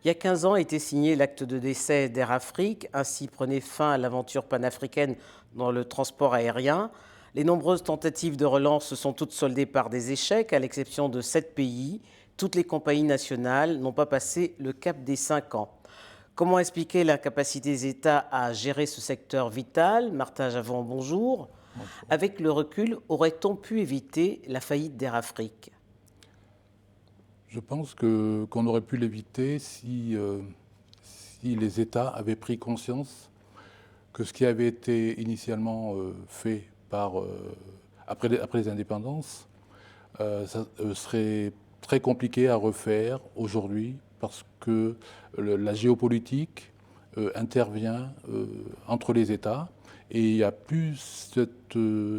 Il y a 15 ans a été signé l'acte de décès d'Air Afrique. Ainsi prenait fin à l'aventure panafricaine dans le transport aérien. Les nombreuses tentatives de relance se sont toutes soldées par des échecs, à l'exception de 7 pays. Toutes les compagnies nationales n'ont pas passé le cap des 5 ans. Comment expliquer l'incapacité des États à gérer ce secteur vital? Martin Javon, bonjour. Bonjour. Avec le recul, aurait-on pu éviter la faillite d'Air Afrique? Je pense qu'on aurait pu l'éviter si les États avaient pris conscience que ce qui avait été initialement fait après les indépendances serait très compliqué à refaire aujourd'hui parce que la géopolitique intervient entre les États et il n'y a plus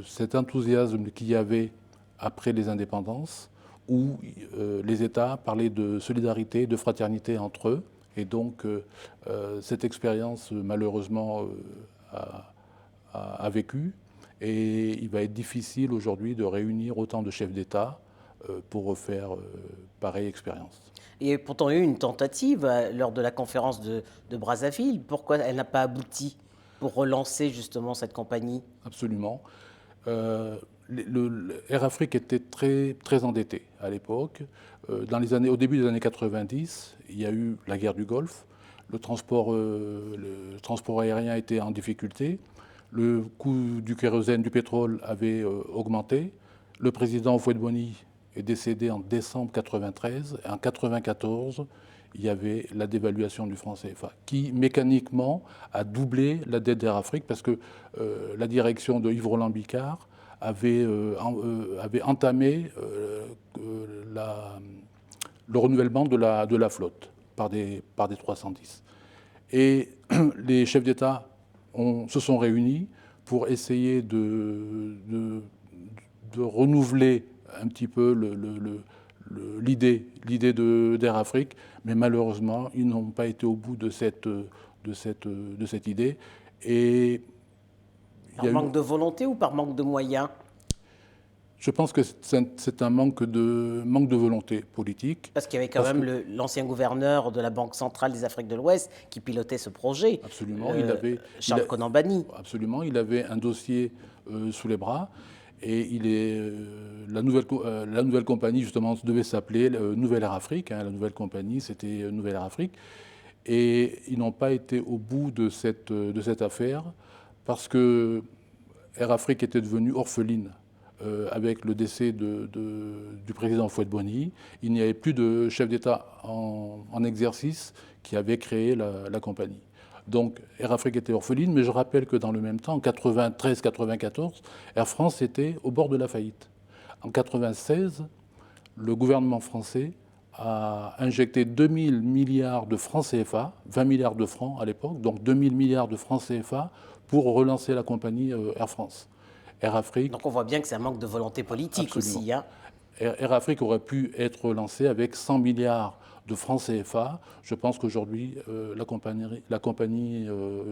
cet enthousiasme qu'il y avait après les indépendances où les États parlaient de solidarité, de fraternité entre eux. Et donc, cette expérience, malheureusement, a vécu. Et il va être difficile aujourd'hui de réunir autant de chefs d'État pour refaire pareille expérience. Il y a pourtant eu une tentative lors de la conférence de Brazzaville. Pourquoi elle n'a pas abouti pour relancer justement cette compagnie? Absolument. Air Afrique était très endetté à l'époque. Au début des années 90, il y a eu la guerre du Golfe. Le transport aérien était en difficulté. Le coût du kérosène, du pétrole avait augmenté. Le président Houphouët-Boigny est décédé en décembre 1993. En 1994, il y avait la dévaluation du franc CFA, qui mécaniquement a doublé la dette d'Air Afrique parce que la direction de Yves Roland Bicard avait entamé le renouvellement de la flotte par des 310. Et les chefs d'État se sont réunis pour essayer de renouveler un petit peu l'idée d'Air Afrique, mais malheureusement, ils n'ont pas été au bout de cette idée. Et par manque de volonté ou par manque de moyens? Je pense que c'est un manque de volonté politique. Parce qu'il y avait quand même l'ancien gouverneur de la Banque centrale des Afriques de l'Ouest qui pilotait ce projet. Absolument. Charles Konan-Banny. Absolument. Il avait un dossier sous les bras. Et la nouvelle compagnie, justement, devait s'appeler Nouvelle Air Afrique. La nouvelle compagnie, c'était Nouvelle Air Afrique. Et ils n'ont pas été au bout de cette affaire parce que Air Afrique était devenue orpheline. Avec le décès du président Houphouët-Boigny, il n'y avait plus de chef d'État en exercice qui avait créé la compagnie. Donc Air Afrique était orpheline, mais je rappelle que dans le même temps, en 93-94, Air France était au bord de la faillite. En 96, le gouvernement français a injecté 2000 milliards de francs CFA, 20 milliards de francs à l'époque, donc 2000 milliards de francs CFA pour relancer la compagnie Air France. Air Afrique. Donc on voit bien que c'est un manque de volonté politique aussi. Air Afrique aurait pu être relancé avec 100 milliards de francs CFA. Je pense qu'aujourd'hui, la compagnie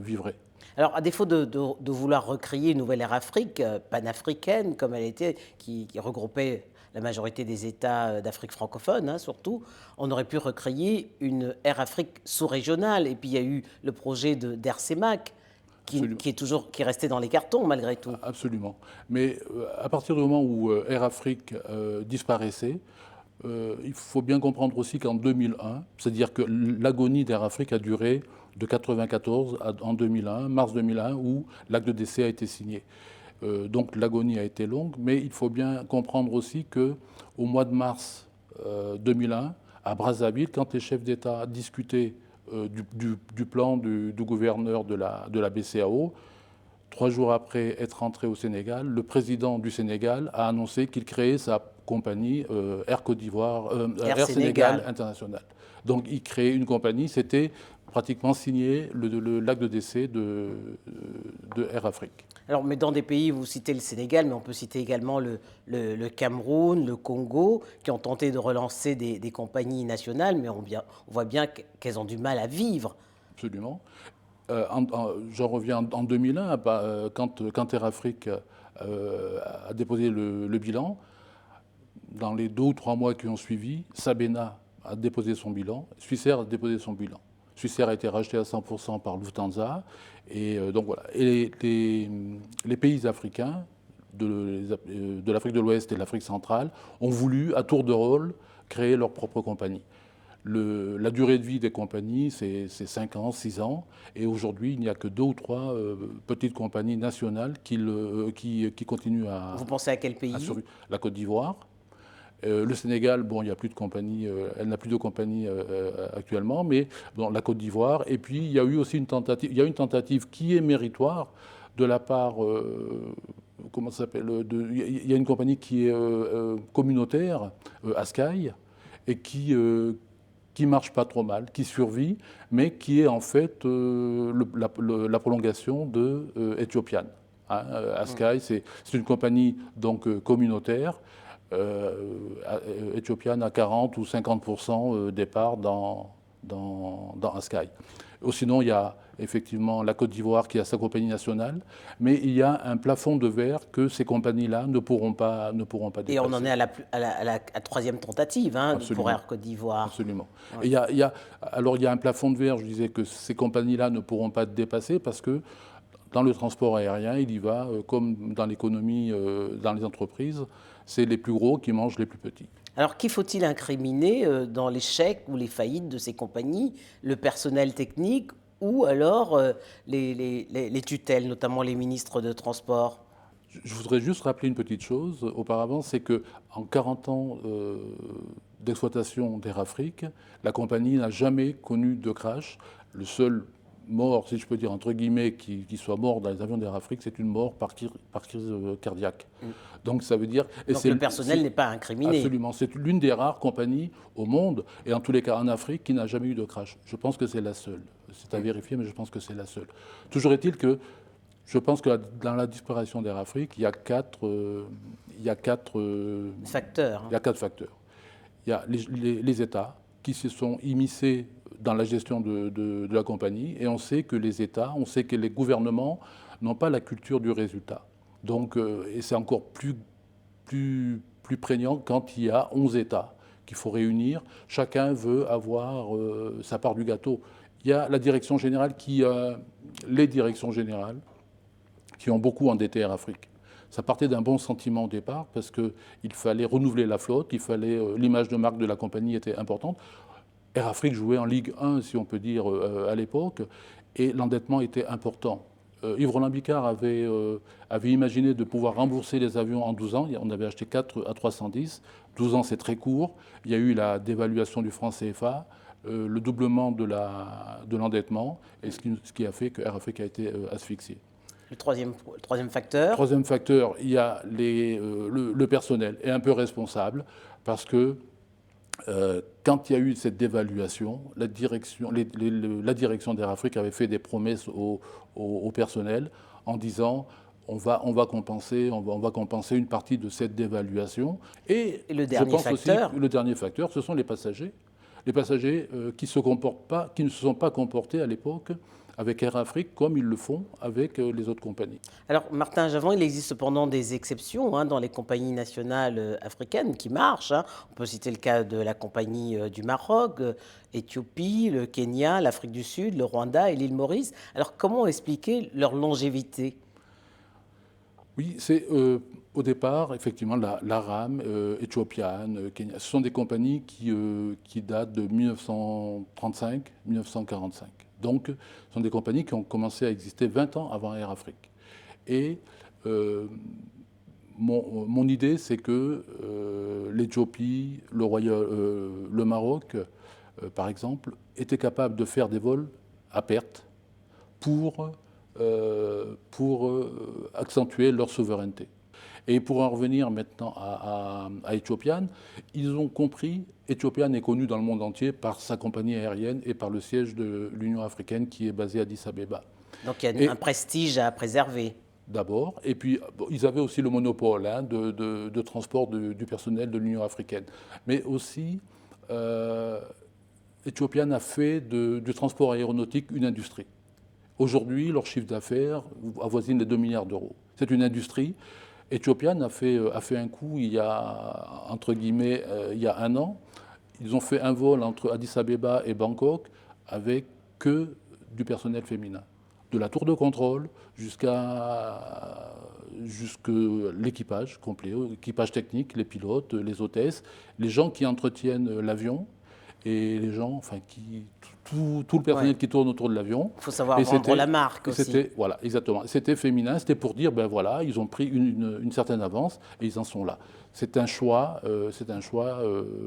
vivrait. Alors, à défaut de vouloir recréer une nouvelle Air Afrique, panafricaine, comme elle était, qui regroupait la majorité des États d'Afrique francophone, surtout, on aurait pu recréer une Air Afrique sous-régionale. Et puis, il y a eu le projet d'Air CEMAC, qui est resté dans les cartons malgré tout. Absolument. Mais à partir du moment où Air Afrique disparaissait, il faut bien comprendre aussi qu'en 2001, c'est-à-dire que l'agonie d'Air Afrique a duré de 1994 en 2001, mars 2001, où l'acte de décès a été signé. Donc l'agonie a été longue, mais il faut bien comprendre aussi qu'au mois de mars 2001, à Brazzaville, quand les chefs d'État discutaient du plan du gouverneur de la BCAO. 3 jours après être rentré au Sénégal, le président du Sénégal a annoncé qu'il créait sa compagnie Air Sénégal International. Donc il créait une compagnie, c'était pratiquement signé l'acte de décès de Air Afrique. Alors, mais dans des pays, vous citez le Sénégal, mais on peut citer également le Cameroun, le Congo, qui ont tenté de relancer des compagnies nationales, mais on voit bien qu'elles ont du mal à vivre. Absolument. J'en reviens en 2001, quand Air Afrique a déposé le bilan. Dans les 2 ou 3 mois qui ont suivi, Sabena a déposé son bilan. Swissair a déposé son bilan. Swissair a été racheté à 100% par Lufthansa. Et donc voilà. Et les pays africains de l'Afrique de l'Ouest et de l'Afrique centrale ont voulu, à tour de rôle, créer leur propre compagnie. La durée de vie des compagnies, c'est 5 ans, 6 ans. Et aujourd'hui, il n'y a que 2 ou 3 petites compagnies nationales qui continuent à... Vous pensez à quel pays? La Côte d'Ivoire. Le Sénégal, bon, il n'y a plus de compagnie, elle n'a plus de compagnie actuellement, mais bon, la Côte d'Ivoire. Et puis, il y a eu aussi une tentative qui est méritoire de la part, comment ça s'appelle, il y a une compagnie qui est communautaire, Askai, et qui marche pas trop mal, qui survit, mais qui est en fait la prolongation de Ethiopian. Hein, Askai, c'est une compagnie donc communautaire. Ethiopian a 40 ou 50% des parts dans Askai. Sinon, il y a effectivement la Côte d'Ivoire qui a sa compagnie nationale, mais il y a un plafond de verre que ces compagnies-là ne pourront pas dépasser. Et on en est à la troisième tentative pour Air Côte d'Ivoire. Absolument. Ouais. Alors il y a un plafond de verre, je disais que ces compagnies-là ne pourront pas dépasser parce que dans le transport aérien, il y va comme dans l'économie, dans les entreprises, c'est les plus gros qui mangent les plus petits. Alors, qui faut-il incriminer dans l'échec ou les faillites de ces compagnies? Le personnel technique ou alors les tutelles, notamment les ministres de Transport? Je voudrais juste rappeler une petite chose auparavant, c'est qu'en 40 ans d'exploitation d'Air Afrique, la compagnie n'a jamais connu de crash. Le seul mort, si je peux dire entre guillemets, qui soit mort dans les avions d'Air Afrique, c'est une mort par crise cardiaque. Donc ça veut dire... Donc le personnel n'est pas incriminé. Absolument. C'est l'une des rares compagnies au monde, et en tous les cas en Afrique, qui n'a jamais eu de crash. Je pense que c'est la seule. C'est à vérifier, mais je pense que c'est la seule. Toujours est-il que je pense que dans la disparition d'Air Afrique, il y a quatre facteurs. Il y a 4 facteurs. Il y a les États qui se sont immiscés dans la gestion de la compagnie, et on sait que les États, on sait que les gouvernements n'ont pas la culture du résultat. Donc, et c'est encore plus prégnant quand il y a 11 États qu'il faut réunir. Chacun veut avoir sa part du gâteau. Il y a la direction générale les directions générales qui ont beaucoup endetté Air Afrique. Ça partait d'un bon sentiment au départ parce qu'il fallait renouveler la flotte, l'image de marque de la compagnie était importante. Air Afrique jouait en Ligue 1, si on peut dire, à l'époque, et l'endettement était important. Yves Roland Bicard avait imaginé de pouvoir rembourser les avions en 12 ans. On avait acheté 4 à 310. 12 ans, c'est très court. Il y a eu la dévaluation du franc CFA, le doublement de l'endettement, et ce qui a fait que Air Afrique a été asphyxié. Le troisième facteur. Troisième facteur, il y a le personnel est un peu responsable parce que quand il y a eu cette dévaluation, la direction d'Air Afrique avait fait des promesses au personnel en disant on va compenser une partie de cette dévaluation. Et le dernier facteur, le dernier facteur, ce sont les passagers. Les passagers qui ne se sont pas comportés à l'époque avec Air Afrique comme ils le font avec les autres compagnies. Alors, Martin Javant, il existe cependant des exceptions dans les compagnies nationales africaines qui marchent. On peut citer le cas de la compagnie du Maroc, Éthiopie, le Kenya, l'Afrique du Sud, le Rwanda et l'île Maurice. Alors, comment expliquer leur longévité? Oui, c'est au départ, effectivement, la RAM, Ethiopian, Kenya. Ce sont des compagnies qui datent de 1935-1945. Donc, ce sont des compagnies qui ont commencé à exister 20 ans avant Air Afrique. Et mon idée, c'est que l'Éthiopie, le Maroc, par exemple, étaient capables de faire des vols à perte pour accentuer leur souveraineté. Et pour en revenir maintenant à Ethiopian, ils ont compris, Ethiopian est connu dans le monde entier par sa compagnie aérienne et par le siège de l'Union africaine qui est basé à Addis Abeba. Donc il y a un prestige à préserver. D'abord, et puis ils avaient aussi le monopole de transport du personnel de l'Union africaine. Mais aussi, Ethiopian a fait du transport aéronautique une industrie. Aujourd'hui, leur chiffre d'affaires avoisine les 2 milliards d'euros. C'est une industrie. Ethiopian a fait un coup il y a, entre guillemets, il y a 1 an. ils ont fait un vol entre Addis Abeba et Bangkok avec que du personnel féminin. De la tour de contrôle jusque l'équipage complet, l'équipage technique, les pilotes, les hôtesses, les gens qui entretiennent l'avion et les gens, enfin, tout le personnel qui tourne autour de l'avion. Il faut savoir vendre la marque aussi. Voilà, exactement. C'était féminin, c'était pour dire, ben voilà, ils ont pris une certaine avance et ils en sont là. C'est un choix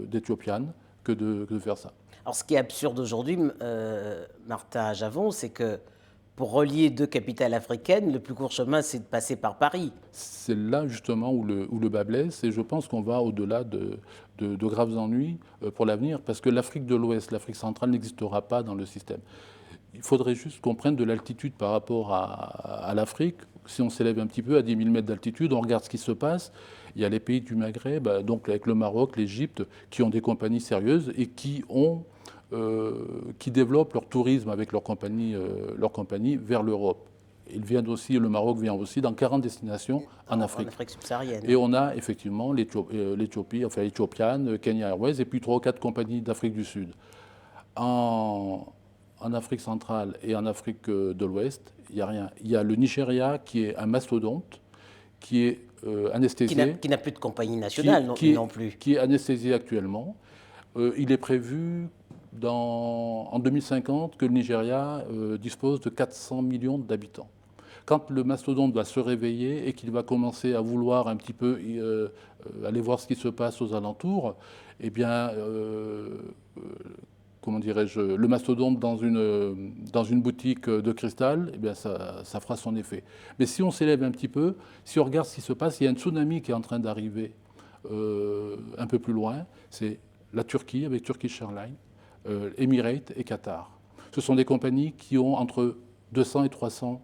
d'Éthiopiane que de faire ça. Alors, ce qui est absurde aujourd'hui, Martha Javon, c'est que pour relier deux capitales africaines, le plus court chemin, c'est de passer par Paris. C'est là justement où le bas blesse, et je pense qu'on va au-delà de graves ennuis pour l'avenir, parce que l'Afrique de l'Ouest, l'Afrique centrale n'existera pas dans le système. Il faudrait juste qu'on prenne de l'altitude par rapport à l'Afrique. Si on s'élève un petit peu à 10 000 mètres d'altitude, on regarde ce qui se passe. Il y a les pays du Maghreb, donc avec le Maroc, l'Égypte, qui ont des compagnies sérieuses et qui développent leur tourisme avec leur compagnie vers l'Europe. Le Maroc vient aussi dans 40 destinations en Afrique. En Afrique subsaharienne. Et on a effectivement l'Éthiopie, enfin Ethiopian, Kenya Airways, et puis 3 ou 4 compagnies d'Afrique du Sud. En Afrique centrale et en Afrique de l'Ouest, il n'y a rien. Il y a le Nigeria qui est un mastodonte, qui est anesthésié. Qui n'a plus de compagnie nationale non plus. Qui est anesthésié actuellement. Il est prévu en 2050 que le Nigeria dispose de 400 millions d'habitants. Quand le mastodonte va se réveiller et qu'il va commencer à vouloir un petit peu aller voir ce qui se passe aux alentours, eh bien, comment dirais-je, le mastodonte dans une boutique de cristal, eh bien ça fera son effet. Mais si on s'élève un petit peu, si on regarde ce qui se passe, il y a un tsunami qui est en train d'arriver un peu plus loin. C'est la Turquie avec Turkish Airlines, Emirates et Qatar. Ce sont des compagnies qui ont entre 200 et 300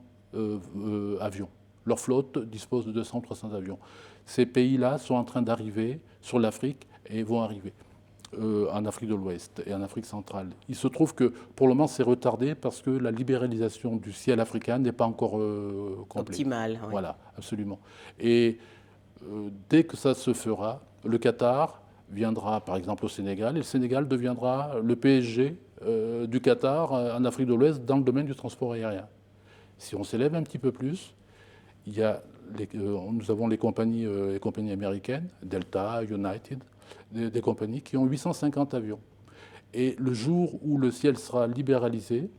avions. Leur flotte dispose de 200 ou 300 avions. Ces pays-là sont en train d'arriver sur l'Afrique et vont arriver en Afrique de l'Ouest et en Afrique centrale. Il se trouve que pour le moment c'est retardé parce que la libéralisation du ciel africain n'est pas encore complète. Optimale. Oui. Voilà, absolument. Et dès que ça se fera, le Qatar viendra par exemple au Sénégal et le Sénégal deviendra le PSG du Qatar en Afrique de l'Ouest dans le domaine du transport aérien. Si on s'élève un petit peu plus, nous avons les compagnies américaines, Delta, United, des compagnies qui ont 850 avions. Et le jour où le ciel sera libéralisé,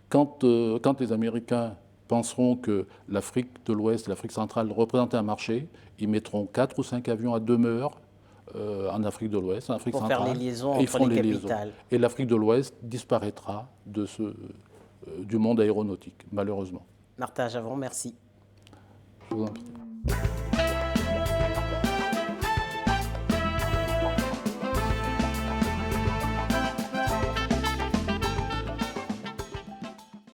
quand les Américains penseront que l'Afrique de l'Ouest, l'Afrique centrale représentent un marché, ils mettront 4 ou 5 avions à demeure en Afrique de l'Ouest, en Afrique pour centrale. Faire les liaisons entre les capitales. Et l'Afrique de l'Ouest disparaîtra du monde aéronautique, malheureusement. Martha Javon, merci. Je vous en prie.